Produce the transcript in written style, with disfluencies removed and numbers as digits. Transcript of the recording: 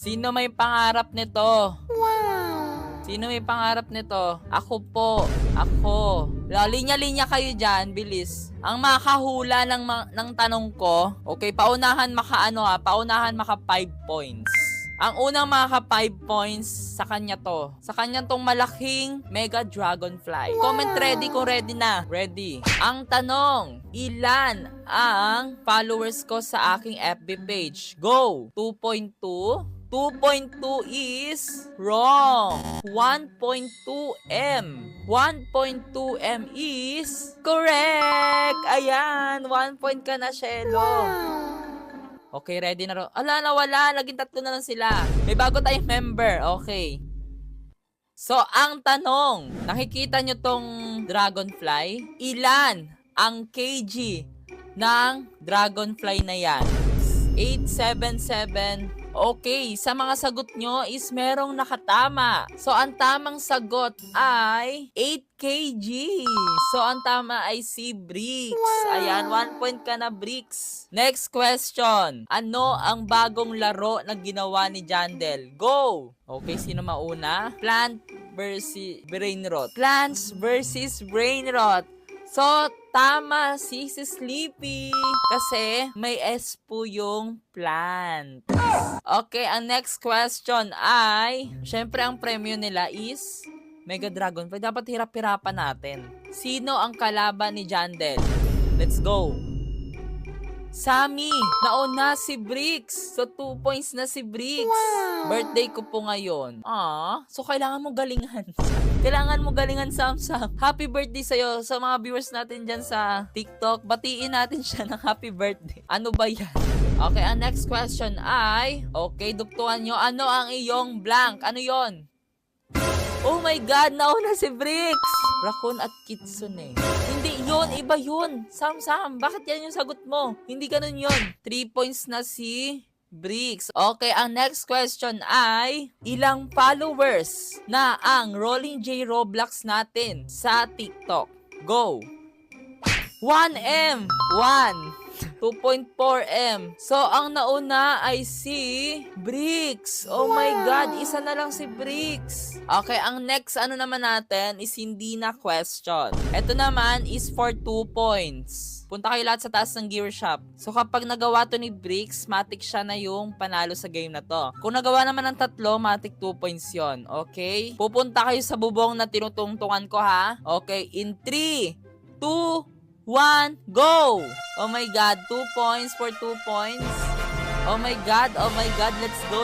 Sino may pangarap nito? Wow! Sino may pangarap nito? Ako po. Ako. Linya-linya kayo dyan. Bilis. Ang makahula ng tanong ko. Okay, paunahan maka 5 points. Ang unang maka 5 points sa kanya to. Sa kanya tong malaking Mega Dragonfly. Comment ready kung ready na. Ready. Ang tanong, ilan ang followers ko sa aking FB page? Go! 2.2. 2.2 is wrong. 1.2M. 1.2M is correct. Ayan, 1 point ka na, Shelo. Okay, ready na ro. Ala, nawala. Naging 3 na lang sila. May bago tayong member. Okay. So, ang tanong, nakikita nyo tong dragonfly? Ilan ang kg ng dragonfly na yan? 877. Okay, sa mga sagot nyo is merong nakatama. So, ang tamang sagot ay 8 kg. So, ang tama ay si Bricks. Ayan, 1 point ka na, Bricks. Next question. Ano ang bagong laro na ginawa ni Jandel? Go! Okay, sino mauna? Plant versus Brainrot. Plants versus Brainrot. So, tama si Sleepy. Kasi may S po yung plant. Okay, ang next question ay, syempre ang premyo nila is Mega Dragonfly. Dapat hirap-hirapan natin. Sino ang kalaban ni Jandel? Let's go. Sammy, nauna si Bricks. So, 2 points na si Bricks. Birthday ko po ngayon. So kailangan mo galingan. Kailangan mo galingan, Sam. Happy birthday sa'yo. Sa mga viewers natin dyan sa TikTok, batiin natin siya ng happy birthday. Ano ba yan? Okay, ang next question ay, okay, duktuan nyo. Ano ang iyong blank? Ano yon? Oh my God, nauna si Bricks. Raccoon at Kitsune. Hindi yun, iba yun. Sam, bakit yan yung sagot mo? Hindi ganun yun. 3 points na si Bricks. Okay, ang next question ay, ilang followers na ang Rolling J Roblox natin sa TikTok? Go! 1M! 1! 2.4M. So, ang nauna ay si Bricks. Oh my God, isa na lang si Bricks. Okay, ang next naman natin is hindi na question. Ito naman is for 2 points. Punta kayo lahat sa taas ng gear shop. So, kapag nagawa to ni Bricks, matik siya na yung panalo sa game na to. Kung nagawa naman ng 3, matik 2 points yon. Okay? Pupunta kayo sa bubong na tinutungtungan ko, ha? Okay, in 3, 2, 1, go! Oh my God, 2 points for 2 points. Oh my God, let's go.